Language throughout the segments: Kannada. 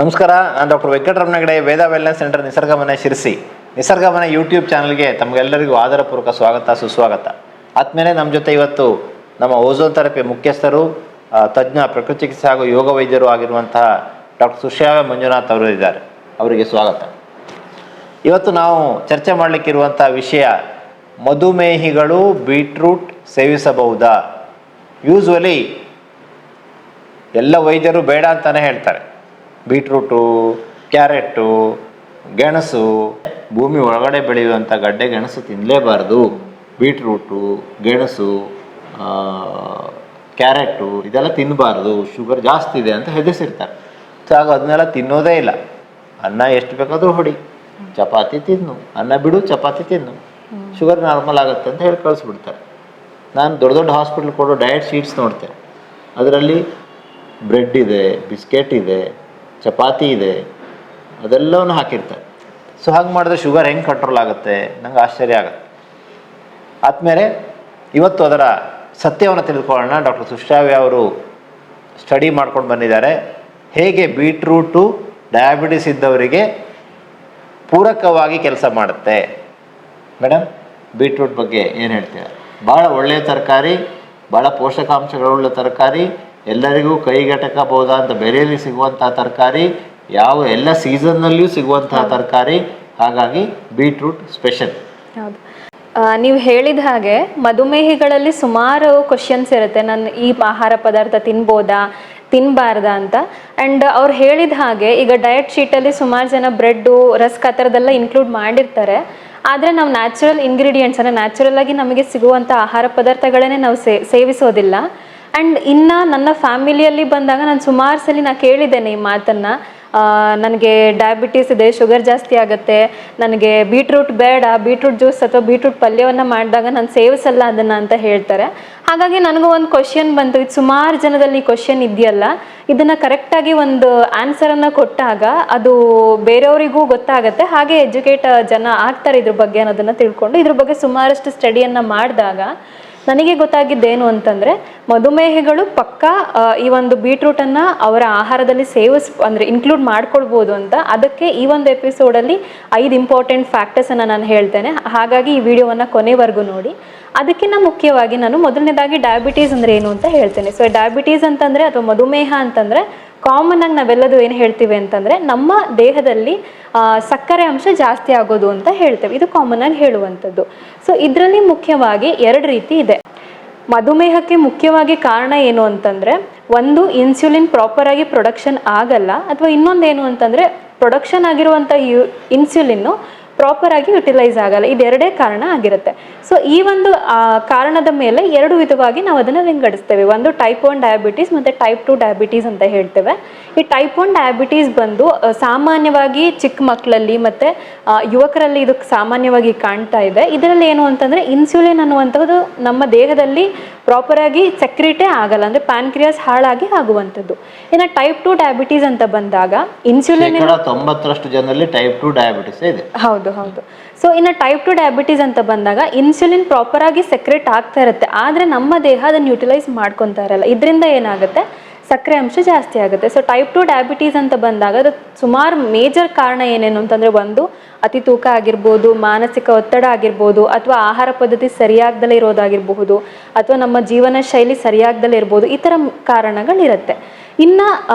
ನಮಸ್ಕಾರ, ನಾನು doctor Venkataramana Hegde, Veda wellness centre Nisargamane Sirsi. Nisargamane YouTube ಚಾನಲ್ಗೆ ತಮಗೆಲ್ಲರಿಗೂ ಆದರಪೂರ್ವಕ ಸ್ವಾಗತ, ಸುಸ್ವಾಗತ. ಆದಮೇಲೆ ನಮ್ಮ ಜೊತೆ ಇವತ್ತು ನಮ್ಮ ಓಝೋನ್ ಥೆರಪಿ ಮುಖ್ಯಸ್ಥರು, ತಜ್ಞ ಪ್ರಕೃತಿ ಚಿಕಿತ್ಸೆ ಹಾಗೂ ಯೋಗ ವೈದ್ಯರು ಆಗಿರುವಂತಹ ಡಾಕ್ಟರ್ ಸುಶ್ರಾವ್ಯ ಮಂಜುನಾಥ್ ಅವರು ಇದ್ದಾರೆ. ಅವರಿಗೆ ಸ್ವಾಗತ. ಇವತ್ತು ನಾವು ಚರ್ಚೆ ಮಾಡಲಿಕ್ಕಿರುವಂಥ ವಿಷಯ, ಮಧುಮೇಹಿಗಳು ಬೀಟ್ರೂಟ್ ಸೇವಿಸಬಹುದಾ? ಯೂಸ್ವಲಿ ಎಲ್ಲ ವೈದ್ಯರು ಬೇಡ ಅಂತಲೇ ಹೇಳ್ತಾರೆ. ಬೀಟ್ರೂಟು, ಕ್ಯಾರೆಟು, ಗೆಣಸು, ಭೂಮಿ ಒಳಗಡೆ ಬೆಳೆಯುವಂಥ ಗಡ್ಡೆ ಗೆಣಸು ತಿನ್ನಲೇಬಾರ್ದು. ಬೀಟ್ರೂಟು, ಗೆಣಸು, ಕ್ಯಾರೆಟು ಇದೆಲ್ಲ ತಿನ್ನಬಾರ್ದು, ಶುಗರ್ ಜಾಸ್ತಿ ಇದೆ ಅಂತ ಹೆದರಿಸಿರ್ತಾರೆ. ಸೊ ಆಗ ಅದನ್ನೆಲ್ಲ ತಿನ್ನೋದೇ ಇಲ್ಲ. ಅನ್ನ ಎಷ್ಟು ಬೇಕಾದರೂ ಹೊಡಿ, ಚಪಾತಿ ತಿನ್ನು, ಅನ್ನ ಬಿಡು, ಚಪಾತಿ ತಿನ್ನು, ಶುಗರ್ ನಾರ್ಮಲ್ ಆಗುತ್ತೆ ಅಂತ ಹೇಳಿ ಕಳಿಸ್ಬಿಡ್ತಾರೆ. ನಾನು ದೊಡ್ಡ ದೊಡ್ಡ ಹಾಸ್ಪಿಟ್ಲ್ ಕೊಡೋ ಡಯಟ್ ಶೀಟ್ಸ್ ನೋಡ್ತೇನೆ. ಅದರಲ್ಲಿ ಬ್ರೆಡ್ ಇದೆ, ಬಿಸ್ಕೆಟ್ ಇದೆ, ಚಪಾತಿ ಇದೆ, ಅದೆಲ್ಲವನ್ನು ಹಾಕಿರ್ತಾರೆ. ಸೊ ಹಾಗೆ ಮಾಡಿದ್ರೆ ಶುಗರ್ ಹೆಂಗೆ ಕಂಟ್ರೋಲ್ ಆಗುತ್ತೆ? ನಂಗೆ ಆಶ್ಚರ್ಯ ಆಗುತ್ತೆ. ಆದಮೇಲೆ ಇವತ್ತು ಅದರ ಸತ್ಯವನ್ನು ತಿಳ್ಕೊಳ್ಳೋಣ. ಡಾಕ್ಟರ್ ಸುಶ್ರಾವ್ಯ ಅವರು ಸ್ಟಡಿ ಮಾಡ್ಕೊಂಡು ಬಂದಿದ್ದಾರೆ, ಹೇಗೆ ಬೀಟ್ರೂಟು ಡಯಾಬಿಟಿಸ್ ಇದ್ದವರಿಗೆ ಪೂರಕವಾಗಿ ಕೆಲಸ ಮಾಡುತ್ತೆ. ಮೇಡಮ್, ಬೀಟ್ರೂಟ್ ಬಗ್ಗೆ ಏನು ಹೇಳ್ತೀರಾ? ಭಾಳ ಒಳ್ಳೆಯ ತರಕಾರಿ, ಭಾಳ ಪೋಷಕಾಂಶಗಳುಳ್ಳ ತರಕಾರಿ, ಎಲ್ಲರಿಗೂ ಕೈಗೆಟಕಬಹುದಾ ಅಂತ ಬೆಲೆಯಲ್ಲಿ ಸಿಗುವಂತಹ ತರಕಾರಿ, ಯಾವ ಎಲ್ಲ ಸೀಸನ್ನಲ್ಲಿಯೂ ಸಿಗುವಂತಹ ತರಕಾರಿ. ಹಾಗಾಗಿ ಬೀಟ್ರೂಟ್ ಸ್ಪೆಷಲ್. ಹೌದು, ನೀವು ಹೇಳಿದ ಹಾಗೆ ಮಧುಮೇಹಿಗಳಲ್ಲಿ ಸುಮಾರು ಕ್ವಶನ್ಸ್ ಇರುತ್ತೆ. ನಾನು ಈ ಆಹಾರ ಪದಾರ್ಥ ತಿನ್ಬೋದಾ, ತಿನ್ನಬಾರ್ದಾ ಅಂತ. ಆ್ಯಂಡ್ ಅವ್ರು ಹೇಳಿದ ಹಾಗೆ ಈಗ ಡಯಟ್ ಶೀಟಲ್ಲಿ ಸುಮಾರು ಜನ ಬ್ರೆಡ್ಡು, ರಸ್ಕ್ ಆ ಥರದ್ದೆಲ್ಲ ಇನ್ಕ್ಲೂಡ್ ಮಾಡಿರ್ತಾರೆ. ಆದರೆ ನಾವು ನ್ಯಾಚುರಲ್ ಇಂಗ್ರೀಡಿಯೆಂಟ್ಸ್ ಅಂದರೆ ನ್ಯಾಚುರಲ್ ಆಗಿ ನಮಗೆ ಸಿಗುವಂಥ ಆಹಾರ ಪದಾರ್ಥಗಳನ್ನೇ ನಾವು ಸೇವಿಸೋದಿಲ್ಲ. ಆ್ಯಂಡ್ ಇನ್ನು ನನ್ನ ಫ್ಯಾಮಿಲಿಯಲ್ಲಿ ಬಂದಾಗ ನಾನು ಸುಮಾರು ಸಲ ನಾನು ಕೇಳಿದ್ದೇನೆ ಈ ಮಾತನ್ನು, ನನಗೆ ಡಯಾಬಿಟೀಸ್ ಇದೆ, ಶುಗರ್ ಜಾಸ್ತಿ ಆಗುತ್ತೆ, ನನಗೆ ಬೀಟ್ರೂಟ್ ಬೇಡ, ಬೀಟ್ರೂಟ್ ಜ್ಯೂಸ್ ಅಥವಾ ಬೀಟ್ರೂಟ್ ಪಲ್ಯವನ್ನು ಮಾಡಿದಾಗ ನಾನು ಸೇವಿಸಲ್ಲ ಅದನ್ನು ಅಂತ ಹೇಳ್ತಾರೆ. ಹಾಗಾಗಿ ನನಗೂ ಒಂದು ಕ್ವಶನ್ ಬಂತು, ಇದು ಸುಮಾರು ಜನದಲ್ಲಿ ಈ ಕ್ವಶನ್ ಇದೆಯಲ್ಲ, ಇದನ್ನು ಕರೆಕ್ಟಾಗಿ ಒಂದು ಆನ್ಸರನ್ನು ಕೊಟ್ಟಾಗ ಅದು ಬೇರೆಯವರಿಗೂ ಗೊತ್ತಾಗುತ್ತೆ, ಹಾಗೆ ಎಜುಕೇಟ್ ಜನ ಆಗ್ತಾರೆ ಇದ್ರ ಬಗ್ಗೆ ಅನ್ನೋದನ್ನು ತಿಳ್ಕೊಂಡು ಇದ್ರ ಬಗ್ಗೆ ಸುಮಾರಷ್ಟು ಸ್ಟಡಿಯನ್ನು ಮಾಡಿದಾಗ ನನಗೆ ಗೊತ್ತಾಗಿದ್ದೇನು ಅಂತಂದರೆ, ಮಧುಮೇಹಿಗಳು ಪಕ್ಕಾ ಈ ಒಂದು ಬೀಟ್ರೂಟನ್ನು ಅವರ ಆಹಾರದಲ್ಲಿ ಅಂದರೆ ಇನ್ಕ್ಲೂಡ್ ಮಾಡ್ಕೊಳ್ಬೋದು ಅಂತ. ಅದಕ್ಕೆ ಈ ಒಂದು ಎಪಿಸೋಡಲ್ಲಿ 5 ಇಂಪಾರ್ಟೆಂಟ್ ಫ್ಯಾಕ್ಟರ್ಸನ್ನು ನಾನು ಹೇಳ್ತೇನೆ. ಹಾಗಾಗಿ ಈ ವಿಡಿಯೋವನ್ನು ಕೊನೆವರೆಗೂ ನೋಡಿ. ಅದಕ್ಕಿಂತ ಮುಖ್ಯವಾಗಿ ನಾನು ಮೊದಲನೇದಾಗಿ ಡಯಾಬಿಟೀಸ್ ಅಂದರೆ ಏನು ಅಂತ ಹೇಳ್ತೇನೆ. ಸೊ ಡಯಾಬಿಟೀಸ್ ಅಂತಂದರೆ ಅಥವಾ ಮಧುಮೇಹ ಅಂತಂದರೆ ಕಾಮನ್ ಆಗಿ ನಾವೆಲ್ಲದು ಏನು ಹೇಳ್ತೀವಿ ಅಂತಂದರೆ, ನಮ್ಮ ದೇಹದಲ್ಲಿ ಸಕ್ಕರೆ ಅಂಶ ಜಾಸ್ತಿ ಆಗೋದು ಅಂತ ಹೇಳ್ತೇವೆ. ಇದು ಕಾಮನ್ ಆಗಿ ಹೇಳುವಂಥದ್ದು. ಸೊ ಇದರಲ್ಲಿ ಮುಖ್ಯವಾಗಿ 2 ರೀತಿ ಇದೆ. ಮಧುಮೇಹಕ್ಕೆ ಮುಖ್ಯವಾಗಿ ಕಾರಣ ಏನು ಅಂತಂದರೆ, ಒಂದು ಇನ್ಸುಲಿನ್ ಪ್ರಾಪರಾಗಿ ಪ್ರೊಡಕ್ಷನ್ ಆಗಲ್ಲ, ಅಥವಾ ಇನ್ನೊಂದೇನು ಅಂತಂದರೆ ಪ್ರೊಡಕ್ಷನ್ ಆಗಿರುವಂಥ ಇನ್ಸುಲಿನ್ನು ಪ್ರಾಪರಾಗಿ ಯುಟಿಲೈಸ್ ಆಗಲ್ಲ. ಇದೆರಡೇ ಕಾರಣ ಆಗಿರುತ್ತೆ. ಸೊ ಈ ಒಂದು ಕಾರಣದ ಮೇಲೆ 2 ವಿಧವಾಗಿ ನಾವು ಅದನ್ನು ವಿಂಗಡಿಸ್ತೇವೆ. ಒಂದು ಟೈಪ್ 1 ಡಯಾಬಿಟೀಸ್ ಮತ್ತು ಟೈಪ್ 2 ಡಯಾಬಿಟೀಸ್ ಅಂತ ಹೇಳ್ತೇವೆ. ಈ ಟೈಪ್ 1 ಡಯಾಬಿಟೀಸ್ ಬಂದು ಸಾಮಾನ್ಯವಾಗಿ ಚಿಕ್ಕ ಮಕ್ಕಳಲ್ಲಿ ಮತ್ತು ಯುವಕರಲ್ಲಿ ಇದು ಸಾಮಾನ್ಯವಾಗಿ ಕಾಣ್ತಾ ಇದೆ. ಇದರಲ್ಲಿ ಏನು ಅಂತಂದರೆ, ಇನ್ಸುಲಿನ್ ಅನ್ನುವಂಥದ್ದು ನಮ್ಮ ದೇಹದಲ್ಲಿ ಪ್ರಾಪರಾಗಿ ಸೆಕ್ರಿಟೇ ಆಗಲ್ಲ, ಅಂದರೆ ಪ್ಯಾನ್ಕ್ರಿಯಾಸ್ ಹಾಳಾಗಿ ಆಗುವಂಥದ್ದು. ಇನ್ನು ಟೈಪ್ 2 ಡಯಾಬಿಟೀಸ್ ಅಂತ ಬಂದಾಗ ಇನ್ಸುಲಿನ್ 90% ಜನರಲ್ಲಿ ಟೈಪ್ 2 ಡಯಾಬಿಟಿಸ್ ಇದೆ. ಹೌದು. ಸೊ ಇನ್ನು ಟೈಪ್ 2 ಡಯಾಬಿಟೀಸ್ ಅಂತ ಬಂದಾಗ ಇನ್ಸುಲಿನ್ ಪ್ರಾಪರಾಗಿ ಸೆಕ್ರೆಟ್ ಆಗ್ತಾ ಇರುತ್ತೆ, ಆದರೆ ನಮ್ಮ ದೇಹ ಅದನ್ನು ಯುಟಿಲೈಸ್ ಮಾಡ್ಕೊತಾ ಇರಲ್ಲ. ಇದರಿಂದ ಏನಾಗುತ್ತೆ, ಸಕ್ಕರೆ ಅಂಶ ಜಾಸ್ತಿ ಆಗುತ್ತೆ. ಸೊ ಟೈಪ್ 2 ಡಯಾಬಿಟೀಸ್ ಅಂತ ಬಂದಾಗ ಅದು ಸುಮಾರು ಮೇಜರ್ ಕಾರಣ ಏನೇನು ಅಂತಂದರೆ, ಒಂದು ಅತಿ ತೂಕ ಆಗಿರ್ಬೋದು, ಮಾನಸಿಕ ಒತ್ತಡ ಆಗಿರ್ಬೋದು, ಅಥವಾ ಆಹಾರ ಪದ್ಧತಿ ಸರಿಯಾಗ್ದಲೇ ಇರೋದಾಗಿರಬಹುದು, ಅಥವಾ ನಮ್ಮ ಜೀವನ ಶೈಲಿ ಸರಿಯಾಗ್ದಲೇ ಇರ್ಬೋದು. ಈ ಥರ ಕಾರಣಗಳಿರುತ್ತೆ. ಇನ್ನು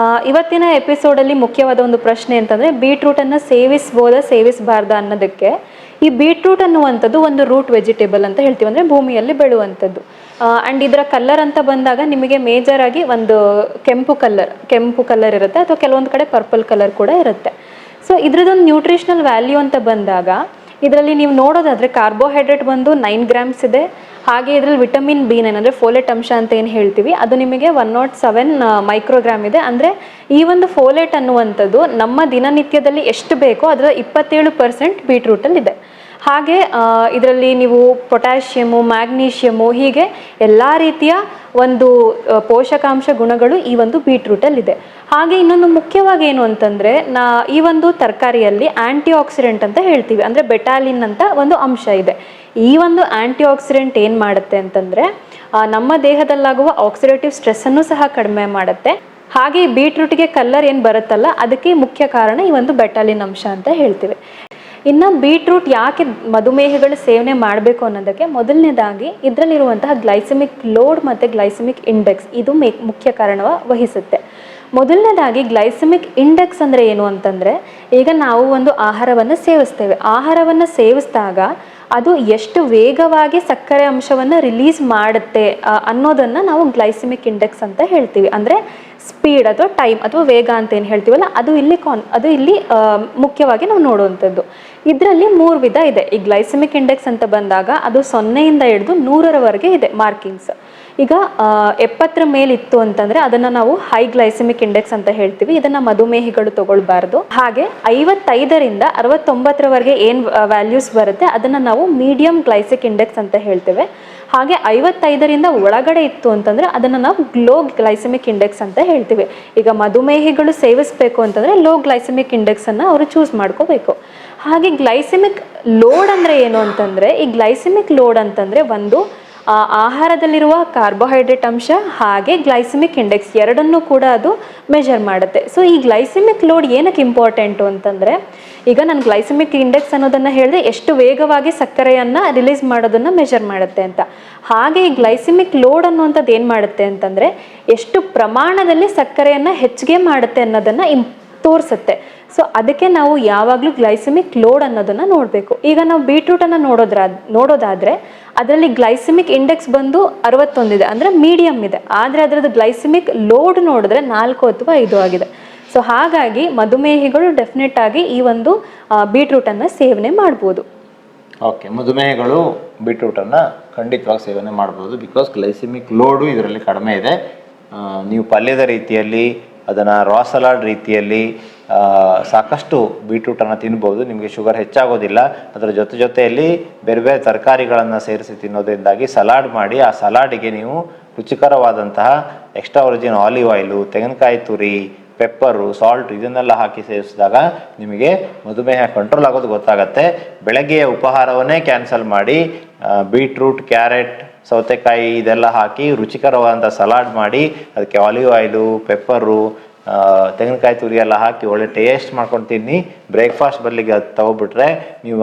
ಇವತ್ತಿನ ಎಪಿಸೋಡಲ್ಲಿ ಮುಖ್ಯವಾದ ಒಂದು ಪ್ರಶ್ನೆ ಅಂತಂದರೆ, ಬೀಟ್ರೂಟನ್ನು ಸೇವಿಸಬಾರ್ದಾ ಅನ್ನೋದಕ್ಕೆ. ಈ ಬೀಟ್ರೂಟ್ ಅನ್ನುವಂಥದ್ದು ಒಂದು ರೂಟ್ ವೆಜಿಟೇಬಲ್ ಅಂತ ಹೇಳ್ತೀವಿ, ಅಂದರೆ ಭೂಮಿಯಲ್ಲಿ ಬೆಳೆಯುವಂಥದ್ದು. ಆ್ಯಂಡ್ ಇದರ ಕಲರ್ ಅಂತ ಬಂದಾಗ ನಿಮಗೆ ಮೇಜರ್ ಆಗಿ ಒಂದು ಕೆಂಪು ಕಲರ್ ಇರುತ್ತೆ, ಅಥವಾ ಕೆಲವೊಂದು ಕಡೆ ಪರ್ಪಲ್ ಕಲರ್ ಕೂಡ ಇರುತ್ತೆ. ಸೊ ಇದ್ರದ್ದೊಂದು ನ್ಯೂಟ್ರಿಷನಲ್ ವ್ಯಾಲ್ಯೂ ಅಂತ ಬಂದಾಗ ಇದರಲ್ಲಿ ನೀವು ನೋಡೋದಾದರೆ ಕಾರ್ಬೋಹೈಡ್ರೇಟ್ ಬಂದು 9 ಗ್ರಾಮ್ಸ್ ಇದೆ. ಹಾಗೆ ಇದರಲ್ಲಿ ವಿಟಮಿನ್ B9 ಅಂದರೆ ಫೋಲೇಟ್ ಅಂಶ ಅಂತ ಏನು ಹೇಳ್ತೀವಿ, ಅದು ನಿಮಗೆ 107 ಮೈಕ್ರೋಗ್ರಾಮ್ ಇದೆ. ಅಂದರೆ ಈ ಒಂದು ಫೋಲೇಟ್ ಅನ್ನುವಂಥದ್ದು ನಮ್ಮ ದಿನನಿತ್ಯದಲ್ಲಿ ಎಷ್ಟು ಬೇಕೋ ಅದರ 27% ಬೀಟ್ರೂಟಲ್ಲಿದೆ. ಹಾಗೆ ಇದರಲ್ಲಿ ನೀವು ಪೊಟ್ಯಾಷಿಯಮು, ಮ್ಯಾಗ್ನೀಷಿಯಮು, ಹೀಗೆ ಎಲ್ಲ ರೀತಿಯ ಒಂದು ಪೋಷಕಾಂಶ ಗುಣಗಳು ಈ ಒಂದು ಬೀಟ್ರೂಟಲ್ಲಿದೆ. ಹಾಗೆ ಇನ್ನೊಂದು ಮುಖ್ಯವಾಗಿ ಏನು ಅಂತಂದರೆ, ಈ ಒಂದು ತರಕಾರಿಯಲ್ಲಿ ಆ್ಯಂಟಿ ಆಕ್ಸಿಡೆಂಟ್ ಅಂತ ಹೇಳ್ತೀವಿ, ಅಂದರೆ ಬೆಟಾಲಿನ್ ಅಂತ ಒಂದು ಅಂಶ ಇದೆ. ಈ ಒಂದು ಆ್ಯಂಟಿ ಆಕ್ಸಿಡೆಂಟ್ ಏನು ಮಾಡುತ್ತೆ ಅಂತಂದರೆ, ನಮ್ಮ ದೇಹದಲ್ಲಾಗುವ ಆಕ್ಸಿಡೇಟಿವ್ ಸ್ಟ್ರೆಸ್ಸನ್ನು ಸಹ ಕಡಿಮೆ ಮಾಡುತ್ತೆ. ಹಾಗೆ ಈ ಬೀಟ್ರೂಟ್ಗೆ ಕಲರ್ ಏನು ಬರುತ್ತಲ್ಲ ಅದಕ್ಕೆ ಮುಖ್ಯ ಕಾರಣ ಈ ಒಂದು ಬೆಟಾಲಿನ್ ಅಂಶ ಅಂತ ಹೇಳ್ತೀವಿ. ಇನ್ನು ಬೀಟ್ರೂಟ್ ಯಾಕೆ ಮಧುಮೇಹಿಗಳು ಸೇವನೆ ಮಾಡಬೇಕು ಅನ್ನೋದಕ್ಕೆ ಮೊದಲನೇದಾಗಿ ಇದರಲ್ಲಿರುವಂತಹ ಗ್ಲೈಸೆಮಿಕ್ ಲೋಡ್ ಮತ್ತು ಗ್ಲೈಸೆಮಿಕ್ ಇಂಡೆಕ್ಸ್ ಇದು ಮುಖ್ಯ ಕಾರಣ ವಹಿಸುತ್ತೆ. ಮೊದಲನೇದಾಗಿ ಗ್ಲೈಸೆಮಿಕ್ ಇಂಡೆಕ್ಸ್ ಅಂದರೆ ಏನು ಅಂತಂದರೆ, ಈಗ ನಾವು ಒಂದು ಆಹಾರವನ್ನು ಸೇವಿಸ್ತೇವೆ, ಆಹಾರವನ್ನು ಸೇವಿಸಿದಾಗ ಅದು ಎಷ್ಟು ವೇಗವಾಗಿ ಸಕ್ಕರೆ ಅಂಶವನ್ನು ರಿಲೀಸ್ ಮಾಡುತ್ತೆ ಅನ್ನೋದನ್ನು ನಾವು ಗ್ಲೈಸೆಮಿಕ್ ಇಂಡೆಕ್ಸ್ ಅಂತ ಹೇಳ್ತೀವಿ. ಅಂದರೆ ಸ್ಪೀಡ್ ಅಥವಾ ಟೈಮ್ ಅಥವಾ ವೇಗ ಅಂತ ಏನು ಹೇಳ್ತೀವಲ್ಲ ಅದು ಇಲ್ಲಿ ಮುಖ್ಯವಾಗಿ ನಾವು ನೋಡುವಂಥದ್ದು. ಇದರಲ್ಲಿ 3 ವಿಧ ಇದೆ. ಈ ಗ್ಲೈಸೆಮಿಕ್ ಇಂಡೆಕ್ಸ್ ಅಂತ ಬಂದಾಗ ಅದು 0ಯಿಂದ ಹಿಡಿದು 100ರವರೆಗೆ ಇದೆ ಮಾರ್ಕಿಂಗ್ಸ್. ಈಗ 70 ಮೇಲಿತ್ತು ಅಂತಂದರೆ ಅದನ್ನು ನಾವು ಹೈ ಗ್ಲೈಸೆಮಿಕ್ ಇಂಡೆಕ್ಸ್ ಅಂತ ಹೇಳ್ತೀವಿ. ಇದನ್ನು ಮಧುಮೇಹಿಗಳು ತಗೊಳ್ಬಾರ್ದು. ಹಾಗೆ 55ರಿಂದ 69ರವರೆಗೆ ಏನು ವ್ಯಾಲ್ಯೂಸ್ ಬರುತ್ತೆ ಅದನ್ನು ನಾವು ಮೀಡಿಯಂ ಗ್ಲೈಸಿಕ್ ಇಂಡೆಕ್ಸ್ ಅಂತ ಹೇಳ್ತೇವೆ. ಹಾಗೆ 55ರಿಂದ ಒಳಗಡೆ ಇತ್ತು ಅಂತಂದರೆ ಅದನ್ನು ನಾವು ಲೋ ಗ್ಲೈಸೆಮಿಕ್ ಇಂಡೆಕ್ಸ್ ಅಂತ ಹೇಳ್ತೀವಿ. ಈಗ ಮಧುಮೇಹಿಗಳು ಸೇವಿಸಬೇಕು ಅಂತಂದರೆ ಲೋ ಗ್ಲೈಸೆಮಿಕ್ ಇಂಡೆಕ್ಸನ್ನು ಅವರು ಚೂಸ್ ಮಾಡ್ಕೋಬೇಕು. ಹಾಗೆ ಗ್ಲೈಸೆಮಿಕ್ ಲೋಡ್ ಅಂದರೆ ಏನು ಅಂತಂದರೆ, ಈ ಗ್ಲೈಸೆಮಿಕ್ ಲೋಡ್ ಅಂತಂದರೆ ಒಂದು ಆಹಾರದಲ್ಲಿರುವ ಕಾರ್ಬೋಹೈಡ್ರೇಟ್ ಅಂಶ ಹಾಗೆ ಗ್ಲೈಸೆಮಿಕ್ ಇಂಡೆಕ್ಸ್ ಎರಡನ್ನೂ ಕೂಡ ಅದು ಮೆಜರ್ ಮಾಡುತ್ತೆ. ಸೊ ಈ ಗ್ಲೈಸೆಮಿಕ್ ಲೋಡ್ ಏನಕ್ಕೆ ಇಂಪಾರ್ಟೆಂಟು ಅಂತಂದರೆ, ಈಗ ನಾನು ಗ್ಲೈಸೆಮಿಕ್ ಇಂಡೆಕ್ಸ್ ಅನ್ನೋದನ್ನು ಹೇಳಿದೆ ಎಷ್ಟು ವೇಗವಾಗಿ ಸಕ್ಕರೆಯನ್ನು ರಿಲೀಸ್ ಮಾಡೋದನ್ನು ಮೆಜರ್ ಮಾಡುತ್ತೆ ಅಂತ. ಹಾಗೆ ಈ ಗ್ಲೈಸೆಮಿಕ್ ಲೋಡ್ ಅನ್ನುವಂಥದ್ದು ಏನು ಮಾಡುತ್ತೆ ಅಂತಂದರೆ ಎಷ್ಟು ಪ್ರಮಾಣದಲ್ಲಿ ಸಕ್ಕರೆಯನ್ನು ಹೆಚ್ಚಿಗೆ ಮಾಡುತ್ತೆ ಅನ್ನೋದನ್ನು ತೋರಿಸುತ್ತೆ. ಸೊ ಅದಕ್ಕೆ ನಾವು ಯಾವಾಗಲೂ ಗ್ಲೈಸೆಮಿಕ್ ಲೋಡ್ ಅನ್ನೋದನ್ನು ನೋಡಬೇಕು. ಈಗ ನಾವು ಬೀಟ್ರೂಟನ್ನು ನೋಡೋದಾದರೆ ಅದರಲ್ಲಿ ಗ್ಲೈಸೆಮಿಕ್ ಇಂಡೆಕ್ಸ್ ಬಂದು 61 ಇದೆ, ಅಂದರೆ ಮೀಡಿಯಮ್ ಇದೆ. ಆದರೆ ಅದರದ್ದು ಗ್ಲೈಸೆಮಿಕ್ ಲೋಡ್ ನೋಡಿದ್ರೆ 4 ಅಥವಾ 5 ಆಗಿದೆ. ಸೊ ಹಾಗಾಗಿ ಮಧುಮೇಹಿಗಳು ಡೆಫಿನೆಟ್ ಆಗಿ ಈ ಒಂದು ಬೀಟ್ರೂಟನ್ನು ಸೇವನೆ ಮಾಡ್ಬೋದು. ಓಕೆ, ಮಧುಮೇಹಿಗಳು ಬೀಟ್ರೂಟನ್ನು ಖಂಡಿತವಾಗಿ ಸೇವನೆ ಮಾಡ್ಬೋದು. ಬಿಕಾಸ್ ಗ್ಲೈಸೆಮಿಕ್ ಲೋಡು ಇದರಲ್ಲಿ ಕಡಿಮೆ ಇದೆ. ನೀವು ಪಲ್ಯದ ರೀತಿಯಲ್ಲಿ ಅದನ್ನು ರಾ ಸಲಾಡ್ ರೀತಿಯಲ್ಲಿ ಸಾಕಷ್ಟು ಬೀಟ್ರೂಟನ್ನು ತಿನ್ಬೋದು. ನಿಮಗೆ ಶುಗರ್ ಹೆಚ್ಚಾಗೋದಿಲ್ಲ. ಅದರ ಜೊತೆಯಲ್ಲಿ ಬೇರೆ ಬೇರೆ ತರಕಾರಿಗಳನ್ನು ಸೇರಿಸಿ ತಿನ್ನೋದ್ರಿಂದಾಗಿ ಸಲಾಡ್ ಮಾಡಿ ಆ ಸಲಾಡಿಗೆ ನೀವು ರುಚಿಕರವಾದಂತಹ ಎಕ್ಸ್ಟ್ರಾ ಒರಿಜಿನ್ ಆಲಿವ್ ಆಯಿಲು, ತೆಂಗಿನಕಾಯಿ ತುರಿ, ಪೆಪ್ಪರು, ಸಾಲ್ಟ್ ಇದನ್ನೆಲ್ಲ ಹಾಕಿ ಸೇವಿಸಿದಾಗ ನಿಮಗೆ ಮಧುಮೇಹ ಕಂಟ್ರೋಲ್ ಆಗೋದು ಗೊತ್ತಾಗತ್ತೆ. ಬೆಳಗ್ಗೆಯ ಉಪಹಾರವನ್ನೇ ಕ್ಯಾನ್ಸಲ್ ಮಾಡಿ ಬೀಟ್ರೂಟ್, ಕ್ಯಾರೆಟ್, ಸೌತೆಕಾಯಿ ಇದೆಲ್ಲ ಹಾಕಿ ರುಚಿಕರವಾದಂಥ ಸಲಾಡ್ ಮಾಡಿ ಅದಕ್ಕೆ ಆಲಿವ್ ಆಯಿಲು, ಪೆಪ್ಪರು, ತೆಂಗಿನಕಾಯಿ ತುರಿ ಎಲ್ಲ ಹಾಕಿ ಒಳ್ಳೆ ಟೇಸ್ಟ್ ಮಾಡ್ಕೊಂಡು ತಿನ್ನಿ. ಬ್ರೇಕ್ಫಾಸ್ಟ್ ಬದಲಿಗೆ ಅದು ತಗೊಬಿಟ್ರೆ ನೀವು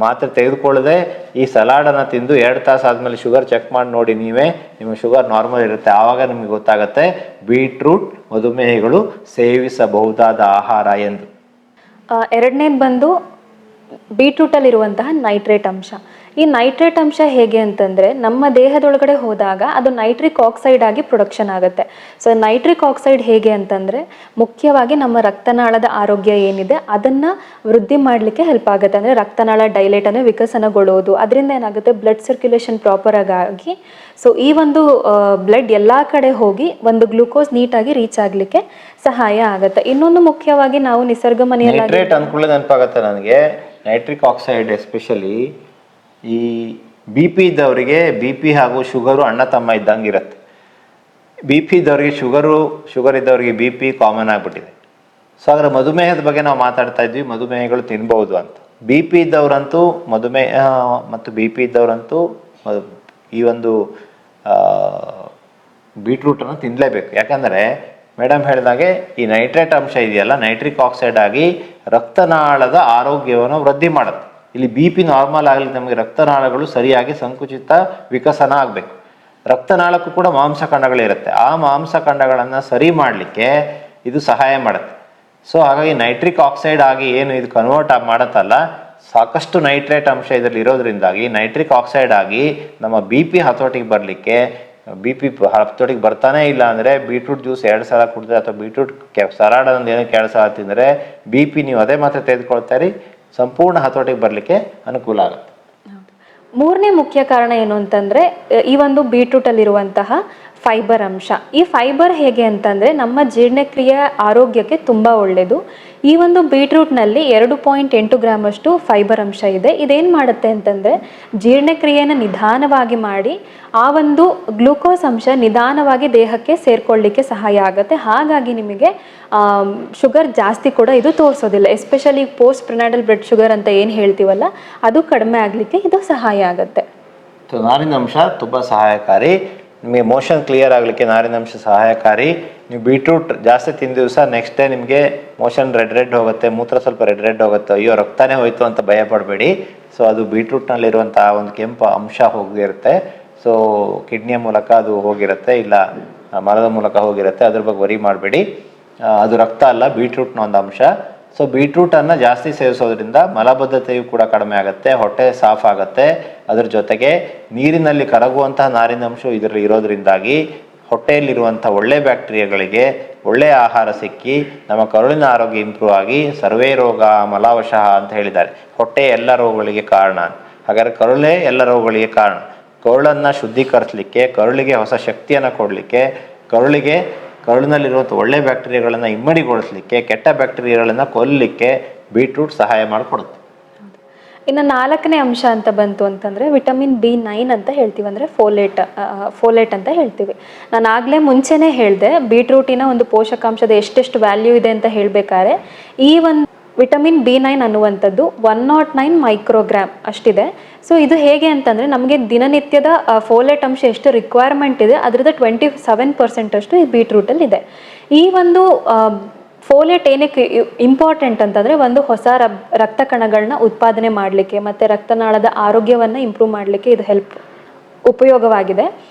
ಮಾತ್ರೆ ತೆಗೆದುಕೊಳ್ಳದೆ ಈ ಸಲಾಡನ್ನು ತಿಂದು 2 ತಾಸು ಆದಮೇಲೆ ಶುಗರ್ ಚೆಕ್ ಮಾಡಿ ನೋಡಿ ನೀವೇ, ನಿಮ್ಮ ಶುಗರ್ ನಾರ್ಮಲ್ ಇರುತ್ತೆ. ಆವಾಗ ನಿಮಗೆ ಗೊತ್ತಾಗುತ್ತೆ ಬೀಟ್ರೂಟ್ ಮಧುಮೇಹಿಗಳು ಸೇವಿಸಬಹುದಾದ ಆಹಾರ ಎಂದು. ಎರಡನೇದು ಬಂದು ಬೀಟ್ರೂಟಲ್ಲಿರುವಂತಹ ನೈಟ್ರೇಟ್ ಅಂಶ. ಈ ನೈಟ್ರೇಟ್ ಅಂಶ ಹೇಗೆ ಅಂತಂದರೆ, ನಮ್ಮ ದೇಹದೊಳಗಡೆ ಹೋದಾಗ ಅದು ನೈಟ್ರಿಕ್ ಆಕ್ಸೈಡ್ ಆಗಿ ಪ್ರೊಡಕ್ಷನ್ ಆಗುತ್ತೆ. ಸೊ ನೈಟ್ರಿಕ್ ಆಕ್ಸೈಡ್ ಹೇಗೆ ಅಂತಂದರೆ ಮುಖ್ಯವಾಗಿ ನಮ್ಮ ರಕ್ತನಾಳದ ಆರೋಗ್ಯ ಏನಿದೆ ಅದನ್ನು ವೃದ್ಧಿ ಮಾಡಲಿಕ್ಕೆ ಹೆಲ್ಪ್ ಆಗುತ್ತೆ. ಅಂದರೆ ರಕ್ತನಾಳ ಡೈಲೇಟ್ ಅಂದರೆ ವಿಕಸನಗೊಳ್ಳೋದು, ಅದರಿಂದ ಏನಾಗುತ್ತೆ ಬ್ಲಡ್ ಸರ್ಕ್ಯುಲೇಷನ್ ಪ್ರಾಪರ್ ಆಗಿ ಸೊ ಈ ಒಂದು ಬ್ಲಡ್ ಎಲ್ಲ ಕಡೆ ಹೋಗಿ ಒಂದು ಗ್ಲೂಕೋಸ್ ನೀಟಾಗಿ ರೀಚ್ ಆಗಲಿಕ್ಕೆ ಸಹಾಯ ಆಗುತ್ತೆ. ಇನ್ನೊಂದು ಮುಖ್ಯವಾಗಿ ನಾವು ನಿಸರ್ಗ ಮನೆಯಲ್ಲಿ ನೈಟ್ರೇಟ್ ಅನ್ಕೊಳ್ಳೋದು ನೆನಪಾಗುತ್ತೆ ನನಗೆ. ನೈಟ್ರಿಕ್ ಆಕ್ಸೈಡ್ ಎಸ್ಪೆಷಲಿ ಈ BP ಇದ್ದವರಿಗೆ BP ಹಾಗೂ ಶುಗರು ಅಣ್ಣ ತಮ್ಮ ಇದ್ದಂಗೆ ಇರುತ್ತೆ. BP ಇದ್ದವರಿಗೆ ಶುಗರ್ ಇದ್ದವರಿಗೆ BP ಕಾಮನ್ ಆಗಿಬಿಟ್ಟಿದೆ. ಸೊ ಅದರ ಮಧುಮೇಹದ ಬಗ್ಗೆ ನಾವು ಮಾತಾಡ್ತಾ ಇದ್ವಿ, ಮಧುಮೇಹಗಳು ತಿನ್ಬಹುದು ಅಂತ. BP ಇದ್ದವರಂತೂ ಮಧುಮೇಹ ಮತ್ತು BP ಇದ್ದವರಂತೂ ಈ ಒಂದು ಬೀಟ್ರೂಟನ್ನು ತಿನ್ನಲೇಬೇಕು. ಯಾಕಂದರೆ ಮೇಡಮ್ ಹೇಳಿದಾಗೆ ಈ ನೈಟ್ರೇಟ್ ಅಂಶ ಇದೆಯಲ್ಲ, ನೈಟ್ರಿಕ್ ಆಕ್ಸೈಡ್ ಆಗಿ ರಕ್ತನಾಳದ ಆರೋಗ್ಯವನ್ನು ವೃದ್ಧಿ ಮಾಡುತ್ತೆ. ಇಲ್ಲಿ BP ನಾರ್ಮಲ್ ಆಗಲಿ ನಮಗೆ ರಕ್ತನಾಳಗಳು ಸರಿಯಾಗಿ ಸಂಕುಚಿತ ವಿಕಸನ ಆಗಬೇಕು. ರಕ್ತನಾಳಕ್ಕೂ ಕೂಡ ಮಾಂಸಖಂಡಗಳಿರುತ್ತೆ. ಆ ಮಾಂಸಖಂಡಗಳನ್ನು ಸರಿ ಮಾಡಲಿಕ್ಕೆ ಇದು ಸಹಾಯ ಮಾಡುತ್ತೆ. ಸೊ ಹಾಗಾಗಿ ನೈಟ್ರಿಕ್ ಆಕ್ಸೈಡ್ ಆಗಿ ಏನು ಇದು ಕನ್ವರ್ಟ್ ಮಾಡುತ್ತಲ್ಲ, ಸಾಕಷ್ಟು ನೈಟ್ರೇಟ್ ಅಂಶ ಇದರಲ್ಲಿ ಇರೋದ್ರಿಂದಾಗಿ ನೈಟ್ರಿಕ್ ಆಕ್ಸೈಡ್ ಆಗಿ ನಮ್ಮ BP ಹತೋಟಿಗೆ ಬರಲಿಕ್ಕೆ, BP ಹತೋಟಿಗೆ ಬರ್ತಾನೆ ಇಲ್ಲ ಅಂದರೆ ಬೀಟ್ರೂಟ್ ಜ್ಯೂಸ್ 2 ಸಲ ಕುಡಿದ್ರೆ ಅಥವಾ ಬೀಟ್ರೂಟ್ ಸಲಾಡ್ ಒಂದು ಏನಕ್ಕೆ 2 ಸಲ ತಿಂದರೆ BP ನೀವು ಅದೇ ಮಾತ್ರ ತೆಗೆದುಕೊಳ್ತಾರೆ, ಸಂಪೂರ್ಣ ಹತೋಟಿಗೆ ಬರಲಿಕ್ಕೆ ಅನುಕೂಲ ಆಗುತ್ತೆ. ಮೂರನೇ ಮುಖ್ಯ ಕಾರಣ ಏನು ಅಂತಂದರೆ ಈ ಒಂದು ಬೀಟ್ರೂಟಲ್ಲಿರುವಂತಹ ಫೈಬರ್ ಅಂಶ. ಈ ಫೈಬರ್ ಹೇಗೆ ಅಂತಂದರೆ ನಮ್ಮ ಜೀರ್ಣಕ್ರಿಯೆ ಆರೋಗ್ಯಕ್ಕೆ ತುಂಬ ಒಳ್ಳೆಯದು. ಈ ಒಂದು ಬೀಟ್ರೂಟ್ನಲ್ಲಿ 2.8 ಗ್ರಾಮಷ್ಟು ಫೈಬರ್ ಅಂಶ ಇದೆ. ಇದೇನು ಮಾಡುತ್ತೆ ಅಂತಂದರೆ ಜೀರ್ಣಕ್ರಿಯೆಯನ್ನು ನಿಧಾನವಾಗಿ ಮಾಡಿ ಆ ಒಂದು ಗ್ಲೂಕೋಸ್ ಅಂಶ ನಿಧಾನವಾಗಿ ದೇಹಕ್ಕೆ ಸೇರ್ಕೊಳ್ಳಿಕ್ಕೆ ಸಹಾಯ ಆಗುತ್ತೆ. ಹಾಗಾಗಿ ನಿಮಗೆ ಶುಗರ್ ಜಾಸ್ತಿ ಕೂಡ ಇದು ತೋರಿಸೋದಿಲ್ಲ. ಎಸ್ಪೆಷಲಿ ಪೋಸ್ಟ್ ಪ್ರಿನಾಟಲ್ ಬ್ಲಡ್ ಶುಗರ್ ಅಂತ ಏನು ಹೇಳ್ತೀವಲ್ಲ, ಅದು ಕಡಿಮೆ ಆಗಲಿಕ್ಕೆ ಇದು ಸಹಾಯ ಆಗುತ್ತೆ. ನಾರಿನ ಅಂಶ ತುಂಬ ಸಹಾಯಕಾರಿ. ನಿಮಗೆ ಮೋಷನ್ ಕ್ಲಿಯರ್ ಆಗಲಿಕ್ಕೆ ನಾರಿನಾಂಶ ಸಹಾಯಕಾರಿ. ನೀವು ಬೀಟ್ರೂಟ್ ಜಾಸ್ತಿ ತಿಂದ ದಿವಸ ನೆಕ್ಸ್ಟ್ ಡೇ ನಿಮಗೆ ಮೋಷನ್ ರೆಡ್ ಹೋಗುತ್ತೆ, ಮೂತ್ರ ಸ್ವಲ್ಪ ರೆಡ್ ಹೋಗುತ್ತೆ, ಅಯ್ಯೋ ರಕ್ತನೇ ಹೋಯ್ತು ಅಂತ ಭಯ ಪಡಬೇಡಿ. ಸೊ ಅದು ಬೀಟ್ರೂಟ್ನಲ್ಲಿರುವಂತಹ ಒಂದು ಕೆಂಪು ಅಂಶ ಹೋಗಿರುತ್ತೆ. ಸೊ ಕಿಡ್ನಿಯ ಮೂಲಕ ಅದು ಹೋಗಿರುತ್ತೆ, ಇಲ್ಲ ಮಲದ ಮೂಲಕ ಹೋಗಿರುತ್ತೆ, ಅದ್ರ ಬಗ್ಗೆ ವರಿ ಮಾಡಬೇಡಿ. ಅದು ರಕ್ತ ಅಲ್ಲ, ಬೀಟ್ರೂಟ್ನ ಒಂದು ಅಂಶ. ಸೊ ಬೀಟ್ರೂಟನ್ನು ಜಾಸ್ತಿ ಸೇವಿಸೋದ್ರಿಂದ ಮಲಬದ್ಧತೆಯು ಕೂಡ ಕಡಿಮೆ ಆಗುತ್ತೆ, ಹೊಟ್ಟೆ ಸಾಫ್ ಆಗುತ್ತೆ. ಅದ್ರ ಜೊತೆಗೆ ನೀರಿನಲ್ಲಿ ಕರಗುವಂತಹ ನಾರಿನಾಂಶ ಇದರಲ್ಲಿ ಇರೋದ್ರಿಂದಾಗಿ ಹೊಟ್ಟೆಯಲ್ಲಿರುವಂಥ ಒಳ್ಳೆ ಬ್ಯಾಕ್ಟೀರಿಯಾಗಳಿಗೆ ಒಳ್ಳೆಯ ಆಹಾರ ಸಿಕ್ಕಿ ನಮ್ಮ ಕರುಳಿನ ಆರೋಗ್ಯ ಇಂಪ್ರೂವ್ ಆಗಿ ಸರ್ವೇ ರೋಗ ಮಲಾವಶಃ ಅಂತ ಹೇಳಿದ್ದಾರೆ. ಹೊಟ್ಟೆ ಎಲ್ಲ ರೋಗಗಳಿಗೆ ಕಾರಣ. ಹಾಗಾದರೆ ಕರುಳೇ ಎಲ್ಲ ರೋಗಗಳಿಗೆ ಕಾರಣ. ಕರುಳನ್ನು ಶುದ್ಧೀಕರಿಸಲಿಕ್ಕೆ, ಕರುಳಿಗೆ ಹೊಸ ಶಕ್ತಿಯನ್ನು ಕೊಡಲಿಕ್ಕೆ, ಕರುಳಿನಲ್ಲಿರುವಂಥ ಒಳ್ಳೆ ಬ್ಯಾಕ್ಟೀರಿಯಾಗಳನ್ನು ಇಮ್ಮಡಿಗೊಳಿಸಲಿಕ್ಕೆ, ಕೆಟ್ಟ ಬ್ಯಾಕ್ಟೀರಿಯಾಗಳನ್ನು ಕೊಲ್ಲಲಿಕ್ಕೆ ಬೀಟ್ರೂಟ್ ಸಹಾಯ ಮಾಡಿಕೊಡುತ್ತೆ. ಇನ್ನು 4ನೇ ಅಂಶ ಅಂತ ಬಂತು ಅಂತಂದರೆ ವಿಟಮಿನ್ B9 ಅಂತ ಹೇಳ್ತೀವಿ, ಅಂದರೆ ಫೋಲೇಟ್ ಅಂತ ಹೇಳ್ತೀವಿ. ನಾನು ಆಗಲೇ ಮುಂಚೆನೇ ಹೇಳಿದೆ ಬೀಟ್ರೂಟಿನ ಒಂದು ಪೋಷಕಾಂಶದ ಎಷ್ಟೆಷ್ಟು ವ್ಯಾಲ್ಯೂ ಇದೆ ಅಂತ ಹೇಳಬೇಕಾದ್ರೆ ಈ ಒಂದು ವಿಟಮಿನ್ B9 ಅನ್ನುವಂಥದ್ದು 109 ಮೈಕ್ರೋಗ್ರಾಮ್ ಅಷ್ಟಿದೆ. ಸೊ ಇದು ಹೇಗೆ ಅಂತಂದರೆ ನಮಗೆ ದಿನನಿತ್ಯದ ಫೋಲೇಟ್ ಅಂಶ ಎಷ್ಟು ರಿಕ್ವೈರ್ಮೆಂಟ್ ಇದೆ ಅದರದ್ದು 27% ಅಷ್ಟು ಈ ಬೀಟ್ರೂಟಲ್ಲಿ ಇದೆ. ಈ ಒಂದು ಫೋಲೇಟ್ ಏನಕ್ಕೆ ಇಂಪಾರ್ಟೆಂಟ್ ಅಂತಂದರೆ ಒಂದು ಹೊಸ ರಕ್ತ ಕಣಗಳನ್ನ ಉತ್ಪಾದನೆ ಮಾಡಲಿಕ್ಕೆ ಮತ್ತು ರಕ್ತನಾಳದ ಆರೋಗ್ಯವನ್ನು ಇಂಪ್ರೂವ್ ಮಾಡಲಿಕ್ಕೆ ಇದು ಉಪಯೋಗವಾಗಿದೆ.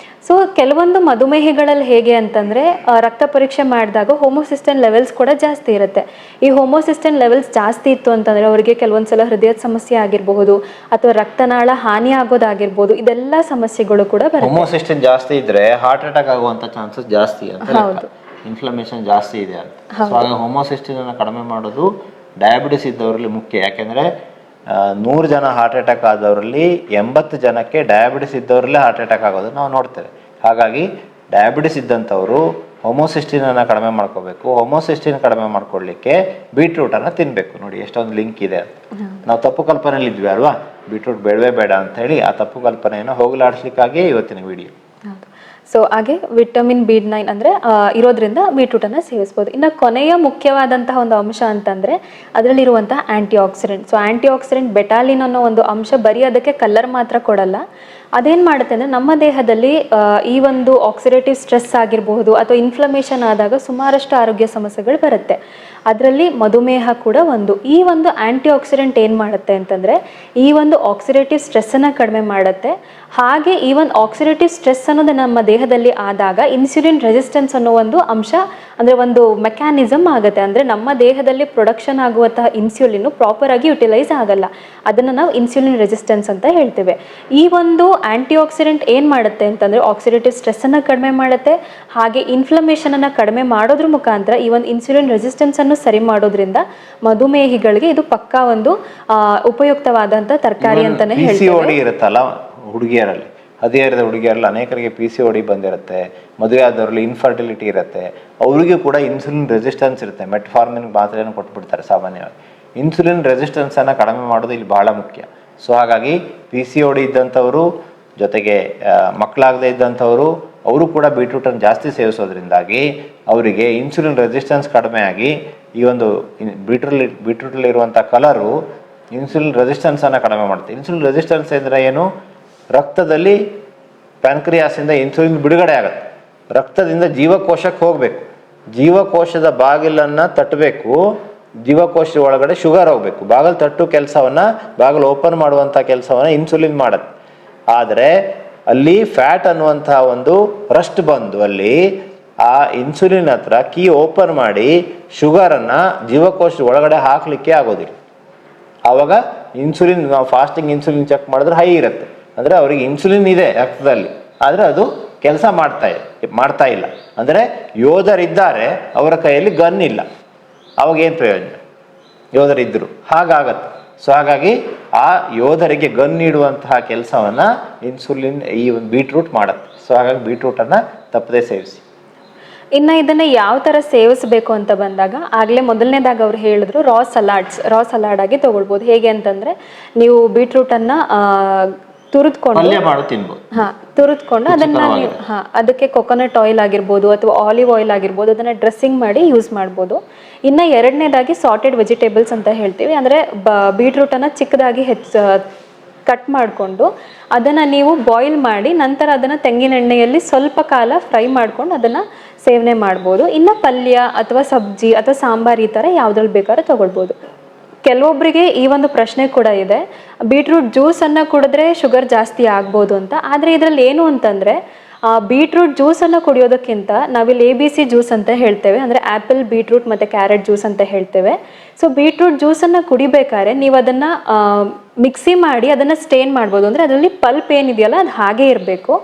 ಸೊ ಕೆಲವೊಂದು ಮಧುಮೇಹಿಗಳಲ್ಲಿ ಹೇಗೆ ಅಂತಂದರೆ ರಕ್ತ ಪರೀಕ್ಷೆ ಮಾಡಿದಾಗ ಹೋಮೋಸಿಸ್ಟೈನ್ ಲೆವೆಲ್ಸ್ ಕೂಡ ಜಾಸ್ತಿ ಇರುತ್ತೆ. ಈ ಹೋಮೋಸಿಸ್ಟೈನ್ ಲೆವೆಲ್ಸ್ ಜಾಸ್ತಿ ಇತ್ತು ಅಂತಂದರೆ ಅವರಿಗೆ ಕೆಲವೊಂದು ಸಲ ಹೃದಯದ ಸಮಸ್ಯೆ ಆಗಿರಬಹುದು ಅಥವಾ ರಕ್ತನಾಳ ಹಾನಿ ಆಗೋದಾಗಿರ್ಬೋದು, ಇದೆಲ್ಲ ಸಮಸ್ಯೆಗಳು ಕೂಡ ಬರುತ್ತೆ. ಹೋಮೋಸಿಸ್ಟೈನ್ ಜಾಸ್ತಿ ಇದ್ರೆ ಹಾರ್ಟ್ ಅಟ್ಯಾಕ್ ಆಗುವಂಥ ಚಾನ್ಸಸ್ ಜಾಸ್ತಿ ಅಂತ. ಹೌದು, ಇನ್ಫ್ಲಮೇಷನ್ ಜಾಸ್ತಿ ಇದೆ ಅಂತ. ಸೊ ಹಾಗೆ ಹೋಮೋಸಿಸ್ಟೈನ್ ಅನ್ನು ಕಡಿಮೆ ಮಾಡೋದು ಡಯಾಬಿಟಿಸ್ ಇದ್ದವರಲ್ಲಿ ಮುಖ್ಯ. ಯಾಕೆಂದರೆ 100 ಜನ ಹಾರ್ಟ್ ಅಟ್ಯಾಕ್ ಆದವರಲ್ಲಿ 80 ಜನಕ್ಕೆ ಡಯಾಬಿಟಿಸ್ ಇದ್ದವರಲ್ಲೇ ಹಾರ್ಟ್ ಅಟ್ಯಾಕ್ ಆಗೋದು ನಾವು ನೋಡ್ತೇವೆ. ಹಾಗಾಗಿ ಡಯಾಬಿಟಿಸ್ ಇದ್ದಂಥವರು ಹೋಮೋಸಿಸ್ಟಿನನ್ನು ಕಡಿಮೆ ಮಾಡ್ಕೋಬೇಕು. ಹೋಮೋಸಿಸ್ಟಿನ್ ಕಡಿಮೆ ಮಾಡ್ಕೊಳ್ಳಿಕ್ಕೆ ಬೀಟ್ರೂಟನ್ನು ತಿನ್ನಬೇಕು. ನೋಡಿ ಎಷ್ಟೊಂದು ಲಿಂಕ್ ಇದೆ ಅಂತ. ನಾವು ತಪ್ಪು ಕಲ್ಪನೆಯಲ್ಲಿ ಇದ್ವಿ ಅಲ್ವಾ, ಬೀಟ್ರೂಟ್ ಬೇಡವೇ ಬೇಡ ಅಂತ ಹೇಳಿ. ಆ ತಪ್ಪು ಕಲ್ಪನೆಯನ್ನು ಹೋಗಲಾಡಿಸ್ಲಿಕ್ಕಾಗಿಯೇ ಇವತ್ತಿನ ವಿಡಿಯೋ. ಸೊ ಹಾಗೆ ವಿಟಮಿನ್ B9 ಅಂದರೆ ಇರೋದ್ರಿಂದ ಬೀಟ್ರೂಟನ್ನು ಸೇವಿಸ್ಬೋದು. ಇನ್ನು ಕೊನೆಯ ಮುಖ್ಯವಾದಂತಹ ಒಂದು ಅಂಶ ಅಂತಂದರೆ ಅದರಲ್ಲಿರುವಂತಹ antioxidant. So antioxidant betalain ಅನ್ನೋ ಒಂದು ಅಂಶ ಬರೀ ಅದಕ್ಕೆ ಕಲರ್ ಮಾತ್ರ ಕೊಡಲ್ಲ, ಅದೇನು ಮಾಡುತ್ತೆ ಅಂದರೆ ನಮ್ಮ ದೇಹದಲ್ಲಿ ಈ ಒಂದು ಆಕ್ಸಿಡೇಟಿವ್ ಸ್ಟ್ರೆಸ್ ಆಗಿರಬಹುದು ಅಥವಾ ಇನ್ಫ್ಲಮೇಷನ್ ಆದಾಗ ಸುಮಾರಷ್ಟು ಆರೋಗ್ಯ ಸಮಸ್ಯೆಗಳು ಬರುತ್ತೆ. ಅದರಲ್ಲಿ ಮಧುಮೇಹ ಕೂಡ ಒಂದು. ಈ ಒಂದು ಆ್ಯಂಟಿ ಆಕ್ಸಿಡೆಂಟ್ ಏನು ಮಾಡುತ್ತೆ ಅಂತಂದರೆ ಈ ಒಂದು ಆಕ್ಸಿಡೇಟಿವ್ ಸ್ಟ್ರೆಸ್ಸನ್ನು ಕಡಿಮೆ ಮಾಡುತ್ತೆ. ಹಾಗೆ ಈ ಒಂದು ಆಕ್ಸಿಡೇಟಿವ್ ಸ್ಟ್ರೆಸ್ ಅನ್ನೋದು ನಮ್ಮ ದೇಹದಲ್ಲಿ ಆದಾಗ ಇನ್ಸುಲಿನ್ ರೆಸಿಸ್ಟೆನ್ಸ್ ಅನ್ನೋ ಒಂದು ಅಂಶ ಅಂದರೆ ಒಂದು ಮೆಕ್ಯಾನಿಸಮ್ ಆಗುತ್ತೆ. ಅಂದರೆ ನಮ್ಮ ದೇಹದಲ್ಲಿ ಪ್ರೊಡಕ್ಷನ್ ಆಗುವಂತಹ ಇನ್ಸುಲಿನ್ ಪ್ರಾಪರಾಗಿ ಯುಟಿಲೈಸ್ ಆಗಲ್ಲ, ಅದನ್ನು ನಾವು ಇನ್ಸುಲಿನ್ ರೆಸಿಸ್ಟೆನ್ಸ್ ಅಂತ ಹೇಳ್ತೇವೆ. ಈ ಒಂದು ಆ್ಯಂಟಿ ಆಕ್ಸಿಡೆಂಟ್ ಏನು ಮಾಡುತ್ತೆ ಅಂತಂದರೆ ಆಕ್ಸಿಡೇಟಿವ್ ಸ್ಟ್ರೆಸ್ಸನ್ನು ಕಡಿಮೆ ಮಾಡುತ್ತೆ. ಹಾಗೆ ಇನ್ಫ್ಲಮೇಷನನ್ನು ಕಡಿಮೆ ಮಾಡೋದ್ರ ಮುಖಾಂತರ ಈ ಒಂದು ಇನ್ಸುಲಿನ್ ರೆಸಿಸ್ಟೆನ್ಸನ್ನು ಸರಿ ಮಾಡೋದ್ರಿಂದ ಮಧುಮೇಹಿಗಳಿಗೆ ಇದು ಪಕ್ಕಾ ಒಂದು ಉಪಯುಕ್ತವಾದಂಥ ತರಕಾರಿ ಅಂತಲೇ ಹೇಳ್ತೀವಿ. ಇರುತ್ತಲ್ಲ ಹುಡುಗಿಯರಲ್ಲಿ, ಹದಿಹರೆಯದ ಹುಡುಗಿಯರಲ್ಲಿ ಅನೇಕರಿಗೆ PCOD ಬಂದಿರುತ್ತೆ. ಮದುವೆ ಆದವರಲ್ಲಿ ಇನ್ಫರ್ಟಿಲಿಟಿ ಇರುತ್ತೆ, ಅವರಿಗೂ ಕೂಡ ಇನ್ಸುಲಿನ್ ರೆಸಿಸ್ಟೆನ್ಸ್ ಇರುತ್ತೆ. ಮೆಟ್ಫಾರ್ಮಿನ್ ಮಾತ್ರೆಯನ್ನು ಕೊಟ್ಬಿಡ್ತಾರೆ ಸಾಮಾನ್ಯವಾಗಿ. ಇನ್ಸುಲಿನ್ ರೆಸಿಸ್ಟೆನ್ಸನ್ನು ಕಡಿಮೆ ಮಾಡೋದು ಇಲ್ಲಿ ಬಹಳ ಮುಖ್ಯ. ಸೊ ಹಾಗಾಗಿ PCOD ಇದ್ದಂಥವರು ಜೊತೆಗೆ ಮಕ್ಕಳಾಗದೇ ಇದ್ದಂಥವರು ಅವರು ಕೂಡ ಬೀಟ್ರೂಟನ್ನು ಜಾಸ್ತಿ ಸೇವಿಸೋದ್ರಿಂದಾಗಿ ಅವರಿಗೆ ಇನ್ಸುಲಿನ್ ರೆಸಿಸ್ಟೆನ್ಸ್ ಕಡಿಮೆ ಆಗಿ ಈ ಒಂದು ಬೀಟ್ರೂಟಲ್ಲಿರುವಂಥ ಕಲರು ಇನ್ಸುಲಿನ್ ರೆಸಿಸ್ಟೆನ್ಸನ್ನು ಕಡಿಮೆ ಮಾಡುತ್ತೆ. ಇನ್ಸುಲಿನ್ ರೆಸಿಸ್ಟೆನ್ಸ್ ಅಂದರೆ ಏನು? ರಕ್ತದಲ್ಲಿ ಪ್ಯಾನ್ಕ್ರಿಯಾಸಿಂದ ಇನ್ಸುಲಿನ್ ಬಿಡುಗಡೆ ಆಗುತ್ತೆ, ರಕ್ತದಿಂದ ಜೀವಕೋಶಕ್ಕೆ ಹೋಗಬೇಕು, ಜೀವಕೋಶದ ಬಾಗಿಲನ್ನು ತಟ್ಟಬೇಕು, ಜೀವಕೋಶದ ಒಳಗಡೆ ಶುಗರ್ ಹೋಗಬೇಕು. ಬಾಗಿಲು ತಟ್ಟು ಕೆಲಸವನ್ನು, ಬಾಗಿಲು ಓಪನ್ ಮಾಡುವಂಥ ಕೆಲಸವನ್ನು ಇನ್ಸುಲಿನ್ ಮಾಡುತ್ತೆ. ಆದರೆ ಅಲ್ಲಿ ಫ್ಯಾಟ್ ಅನ್ನುವಂಥ ಒಂದು ರಸ್ಟ್ ಬಂದು ಅಲ್ಲಿ ಆ ಇನ್ಸುಲಿನ್ ಹತ್ರ ಕೀ ಓಪನ್ ಮಾಡಿ ಶುಗರನ್ನು ಜೀವಕೋಶದ ಒಳಗಡೆ ಹಾಕಲಿಕ್ಕೆ ಆಗೋದಿಲ್ಲ. ಆವಾಗ ಇನ್ಸುಲಿನ್, ನಾವು ಫಾಸ್ಟಿಂಗ್ ಇನ್ಸುಲಿನ್ ಚೆಕ್ ಮಾಡಿದ್ರೆ ಹೈ ಇರುತ್ತೆ, ಅಂದರೆ ಅವರಿಗೆ ಇನ್ಸುಲಿನ್ ಇದೆ ರಕ್ತದಲ್ಲಿ, ಆದರೆ ಅದು ಕೆಲಸ ಮಾಡ್ತಾ ಇಲ್ಲ. ಅಂದರೆ ಯೋಧರಿದ್ದಾರೆ, ಅವರ ಕೈಯಲ್ಲಿ ಗನ್ ಇಲ್ಲ, ಅವಾಗೇನು ಪ್ರಯೋಜನ? ಯೋಧರಿದ್ದರು ಹಾಗಾಗತ್ತೆ. ಸೊ ಹಾಗಾಗಿ ಆ ಯೋಧರಿಗೆ ಗನ್ ನೀಡುವಂತಹ ಕೆಲಸವನ್ನು ಇನ್ಸುಲಿನ್ ಈ ಒಂದು ಬೀಟ್ರೂಟ್ ಮಾಡುತ್ತೆ. ಸೊ ಹಾಗಾಗಿ ಬೀಟ್ರೂಟನ್ನು ತಪ್ಪದೇ ಸೇವಿಸಿ. ಇನ್ನು ಇದನ್ನು ಯಾವ ಥರ ಸೇವಿಸಬೇಕು ಅಂತ ಬಂದಾಗ ಆಗಲೇ ಮೊದಲನೇದಾಗ ಅವ್ರು ಹೇಳಿದ್ರು ರಾ ಸಲಾಡ್ ಆಗಿ ತೊಗೊಳ್ಬೋದು. ಹೇಗೆ ಅಂತಂದರೆ ನೀವು ಬೀಟ್ರೂಟನ್ನು ತುರಿದ್ಕೊಂಡು ಅದನ್ನು ಅದಕ್ಕೆ ಕೊಕೊನಟ್ ಆಯಿಲ್ ಆಗಿರ್ಬೋದು ಅಥವಾ ಆಲಿವ್ ಆಯಿಲ್ ಆಗಿರ್ಬೋದು ಅದನ್ನು ಡ್ರೆಸ್ಸಿಂಗ್ ಮಾಡಿ ಯೂಸ್ ಮಾಡ್ಬೋದು. ಇನ್ನು ಎರಡನೇದಾಗಿ ಸಾಟೆಡ್ ವೆಜಿಟೇಬಲ್ಸ್ ಅಂತ ಹೇಳ್ತೀವಿ, ಅಂದರೆ ಬೀಟ್ರೂಟನ್ನು ಚಿಕ್ಕದಾಗಿ ಕಟ್ ಮಾಡಿಕೊಂಡು ಅದನ್ನು ನೀವು ಬಾಯ್ಲ್ ಮಾಡಿ ನಂತರ ಅದನ್ನು ತೆಂಗಿನ ಎಣ್ಣೆಯಲ್ಲಿ ಸ್ವಲ್ಪ ಕಾಲ ಫ್ರೈ ಮಾಡ್ಕೊಂಡು ಅದನ್ನು ಸೇವನೆ ಮಾಡ್ಬೋದು. ಇನ್ನು ಪಲ್ಯ ಅಥವಾ ಸಬ್ಜಿ ಅಥವಾ ಸಾಂಬಾರು ಈ ಥರ ಯಾವುದ್ರಲ್ಲಿ ಬೇಕಾದ್ರೂ ತೊಗೊಳ್ಬೋದು. ಕೆಲವೊಬ್ಬರಿಗೆ ಈ ಒಂದು ಪ್ರಶ್ನೆ ಕೂಡ ಇದೆ, ಬೀಟ್ರೂಟ್ ಜ್ಯೂಸನ್ನು ಕುಡಿದ್ರೆ ಶುಗರ್ ಜಾಸ್ತಿ ಆಗ್ಬೋದು ಅಂತ. ಆದರೆ ಇದರಲ್ಲಿ ಏನು ಅಂತಂದರೆ ಬೀಟ್ರೂಟ್ ಜ್ಯೂಸನ್ನು ಕುಡಿಯೋದಕ್ಕಿಂತ ನಾವಿಲ್ಲಿ ABC ಜ್ಯೂಸ್ ಅಂತ ಹೇಳ್ತೇವೆ, ಅಂದರೆ ಆ್ಯಪಲ್, ಬೀಟ್ರೂಟ್ ಮತ್ತು ಕ್ಯಾರೆಟ್ ಜ್ಯೂಸ್ ಅಂತ ಹೇಳ್ತೇವೆ. ಸೊ ಬೀಟ್ರೂಟ್ ಜ್ಯೂಸನ್ನು ಕುಡಿಬೇಕಾದ್ರೆ ನೀವು ಅದನ್ನು ಮಿಕ್ಸಿ ಮಾಡಿ ಅದನ್ನು ಸ್ಟೇನ್ ಮಾಡ್ಬೋದು. ಅಂದರೆ ಅದರಲ್ಲಿ ಪಲ್ಪ್ ಏನಿದೆಯಲ್ಲ ಅದು ಹಾಗೇ ಇರಬೇಕು,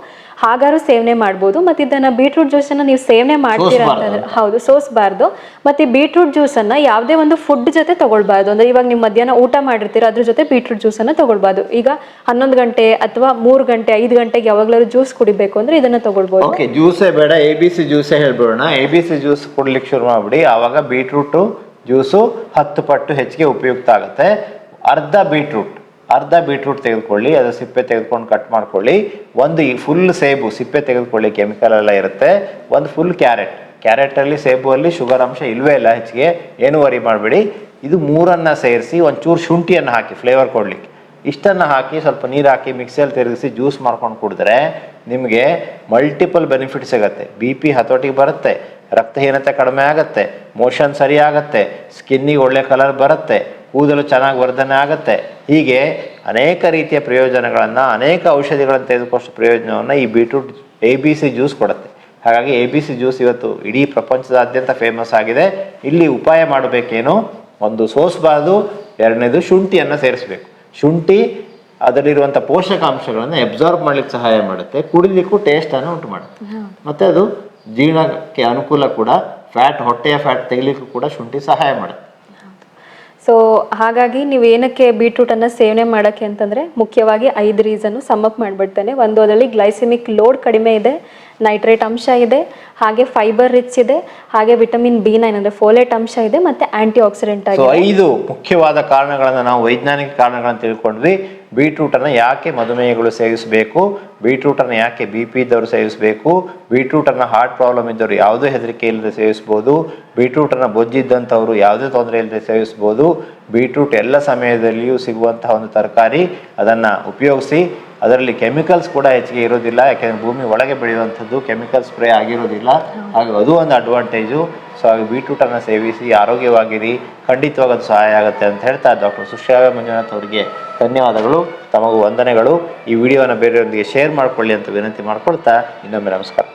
ಹಾಗಾದ್ರೂ ಸೇವನೆ ಮಾಡ್ಬೋದು. ಮತ್ತು ಇದನ್ನು ಬೀಟ್ರೂಟ್ ಜ್ಯೂಸನ್ನು ನೀವು ಸೇವನೆ ಮಾಡ್ತೀರಾ ಅಂತಂದರೆ ಹೌದು ಸೋಸಬಾರ್ದು. ಮತ್ತು ಬೀಟ್ರೂಟ್ ಜ್ಯೂಸನ್ನು ಯಾವುದೇ ಒಂದು ಫುಡ್ ಜೊತೆ ತೊಗೊಳ್ಬಾರ್ದು. ಅಂದರೆ ಇವಾಗ ನೀವು ಮಧ್ಯಾಹ್ನ ಊಟ ಮಾಡಿರ್ತೀರ, ಅದ್ರ ಜೊತೆ ಬೀಟ್ರೂಟ್ ಜ್ಯೂಸನ್ನು ತೊಗೊಳ್ಬಾರ್ದು. ಈಗ 11 ಗಂಟೆ ಅಥವಾ 3 ಗಂಟೆ 5 ಗಂಟೆಗೆ ಯಾವಾಗಲಾದ್ರೂ ಜ್ಯೂಸ್ ಕುಡಿಬೇಕು ಅಂದರೆ ಇದನ್ನು ತೊಗೊಳ್ಬೋದು. ಓಕೆ, ಜ್ಯೂಸೇ ಬೇಡ, ABC ಜ್ಯೂಸೇ ಹೇಳ್ಬಿಡೋಣ. ABC ಜ್ಯೂಸ್ ಕುಡ್ಲಿಕ್ಕೆ ಶುರು ಮಾಡಿಬಿಡಿ. ಆವಾಗ ಬೀಟ್ರೂಟು ಜ್ಯೂಸು 10 ಪಟ್ಟು ಹೆಚ್ಚಿಗೆ ಉಪಯುಕ್ತ ಆಗುತ್ತೆ. ಅರ್ಧ ಬೀಟ್ರೂಟ್ ತೆಗೆದುಕೊಳ್ಳಿ, ಅದು ಸಿಪ್ಪೆ ತೆಗೆದುಕೊಂಡು ಕಟ್ ಮಾಡ್ಕೊಳ್ಳಿ. ಒಂದು ಫುಲ್ ಸೇಬು ಸಿಪ್ಪೆ ತೆಗೆದುಕೊಳ್ಳಿ, ಕೆಮಿಕಲ್ ಎಲ್ಲ ಇರುತ್ತೆ. ಒಂದು ಫುಲ್ ಕ್ಯಾರೆಟಲ್ಲಿ ಸೇಬುವಲ್ಲಿ ಶುಗರ್ ಅಂಶ ಇಲ್ವೇ ಇಲ್ಲ ಹೆಚ್ಚಿಗೆ, ಏನು ವರಿ ಮಾಡಬೇಡಿ. ಇದು ಮೂರನ್ನು ಸೇರಿಸಿ ಒಂಚೂರು ಶುಂಠಿಯನ್ನು ಹಾಕಿ ಫ್ಲೇವರ್ ಕೊಡಲಿಕ್ಕೆ, ಇಷ್ಟನ್ನು ಹಾಕಿ ಸ್ವಲ್ಪ ನೀರು ಹಾಕಿ ಮಿಕ್ಸಿಯಲ್ಲಿ ತಿರುಗಿಸಿ ಜ್ಯೂಸ್ ಮಾಡ್ಕೊಂಡು ಕುಡಿದ್ರೆ ನಿಮಗೆ ಮಲ್ಟಿಪಲ್ ಬೆನಿಫಿಟ್ ಸಿಗುತ್ತೆ. BP ಹತೋಟಿಗೆ ಬರುತ್ತೆ, ರಕ್ತಹೀನತೆ ಕಡಿಮೆ ಆಗುತ್ತೆ, ಮೋಷನ್ ಸರಿ ಆಗುತ್ತೆ, ಸ್ಕಿನ್ನಿಗೆ ಒಳ್ಳೆ ಕಲರ್ ಬರುತ್ತೆ, ಕೂದಲು ಚೆನ್ನಾಗಿ ವರ್ಧನೆ ಆಗುತ್ತೆ. ಹೀಗೆ ಅನೇಕ ರೀತಿಯ ಪ್ರಯೋಜನಗಳನ್ನು, ಅನೇಕ ಔಷಧಿಗಳನ್ನು ತೆಗೆದುಕೊಳ್ಳೋ ಪ್ರಯೋಜನವನ್ನು ಈ ಬೀಟ್ರೂಟ್ ABC ಜ್ಯೂಸ್ ಕೊಡುತ್ತೆ. ಹಾಗಾಗಿ ABC ಜ್ಯೂಸ್ ಇವತ್ತು ಇಡೀ ಪ್ರಪಂಚದಾದ್ಯಂತ ಫೇಮಸ್ ಆಗಿದೆ. ಇಲ್ಲಿ ಉಪಾಯ ಮಾಡಬೇಕೇನು, ಒಂದು ಸೋಸಬಾರ್ದು, ಎರಡನೇದು ಶುಂಠಿಯನ್ನು ಸೇರಿಸಬೇಕು. ಶುಂಠಿ ಅದರಲ್ಲಿರುವಂಥ ಪೋಷಕಾಂಶಗಳನ್ನು ಅಬ್ಸಾರ್ಬ್ ಮಾಡ್ಲಿಕ್ಕೆ ಸಹಾಯ ಮಾಡುತ್ತೆ, ಕುಡಿಲಿಕ್ಕೂ ಟೇಸ್ಟನ್ನು ಉಂಟು ಮಾಡುತ್ತೆ, ಮತ್ತು ಅದು ಜೀರ್ಣಕ್ಕೆ ಅನುಕೂಲ ಕೂಡ. ಹೊಟ್ಟೆಯ ಫ್ಯಾಟ್ ತೆಗಿಲಿಕ್ಕೂ ಕೂಡ ಶುಂಠಿ ಸಹಾಯ ಮಾಡುತ್ತೆ. ಸೊ ಹಾಗಾಗಿ ನೀವು ಏನಕ್ಕೆ ಬೀಟ್ರೂಟನ್ನು ಸೇವನೆ ಮಾಡೋಕ್ಕೆ ಅಂತಂದರೆ ಮುಖ್ಯವಾಗಿ 5 ರೀಸನ್ನು ಸಮ್ಮಪ್ ಮಾಡಿಬಿಡ್ತೇನೆ. ಒಂದು, ಅದರಲ್ಲಿ ಗ್ಲೈಸೆಮಿಕ್ ಲೋಡ್ ಕಡಿಮೆ ಇದೆ, ನೈಟ್ರೇಟ್ ಅಂಶ ಇದೆ, ಹಾಗೆ ಫೈಬರ್ ರಿಚ್ ಇದೆ, ಹಾಗೆ ವಿಟಮಿನ್ B9 ಅಂದರೆ ಫೋಲೇಟ್ ಅಂಶ ಇದೆ, ಮತ್ತು ಆ್ಯಂಟಿ ಆಕ್ಸಿಡೆಂಟ್ ಆಗಿದೆ. 5 ಮುಖ್ಯವಾದ ಕಾರಣಗಳನ್ನು ನಾವು ವೈಜ್ಞಾನಿಕ ಕಾರಣಗಳನ್ನು ತಿಳ್ಕೊಂಡ್ವಿ. ಬೀಟ್ರೂಟನ್ನು ಯಾಕೆ ಮಧುಮೇಹಗಳು ಸೇವಿಸಬೇಕು, ಬೀಟ್ರೂಟನ್ನು ಯಾಕೆ BP ಇದ್ದವರು ಸೇವಿಸಬೇಕು, ಬೀಟ್ರೂಟನ್ನು ಹಾರ್ಟ್ ಪ್ರಾಬ್ಲಮ್ ಇದ್ದವರು ಯಾವುದೇ ಹೆದರಿಕೆ ಇಲ್ಲದೆ ಸೇವಿಸ್ಬೋದು, ಬೀಟ್ರೂಟನ್ನು ಬೊಜ್ಜಿದ್ದಂಥವರು ಯಾವುದೇ ತೊಂದರೆ ಇಲ್ಲದೆ ಸೇವಿಸ್ಬೋದು. ಬೀಟ್ರೂಟ್ ಎಲ್ಲ ಸಮಯದಲ್ಲಿಯೂ ಸಿಗುವಂತಹ ಒಂದು ತರಕಾರಿ, ಅದನ್ನು ಉಪಯೋಗಿಸಿ. ಅದರಲ್ಲಿ ಕೆಮಿಕಲ್ಸ್ ಕೂಡ ಹೆಚ್ಚಿಗೆ ಇರೋದಿಲ್ಲ, ಯಾಕೆಂದರೆ ಭೂಮಿ ಒಳಗೆ ಬೆಳೆಯುವಂಥದ್ದು, ಕೆಮಿಕಲ್ ಸ್ಪ್ರೇ ಆಗಿರೋದಿಲ್ಲ. ಹಾಗೆ ಅದು ಒಂದು ಅಡ್ವಾಂಟೇಜು. ಸೊ ಹಾಗೆ ಬೀಟ್ರೂಟನ್ನು ಸೇವಿಸಿ, ಆರೋಗ್ಯವಾಗಿರಿ, ಖಂಡಿತವಾಗಿ ಅದು ಸಹಾಯ ಆಗುತ್ತೆ ಅಂತ ಹೇಳ್ತಾ ಡಾಕ್ಟರ್ ಸುಶ್ರಾವ್ಯ ಮಂಜುನಾಥ್ ಅವರಿಗೆ ಧನ್ಯವಾದಗಳು, ತಮಗೂ ವಂದನೆಗಳು. ಈ ವಿಡಿಯೋನ ಬೇರೆಯವರೊಂದಿಗೆ ಶೇರ್ ಮಾಡಿಕೊಳ್ಳಿ ಅಂತ ವಿನಂತಿ ಮಾಡ್ಕೊಳ್ತಾ ಇನ್ನೊಮ್ಮೆ ನಮಸ್ಕಾರ.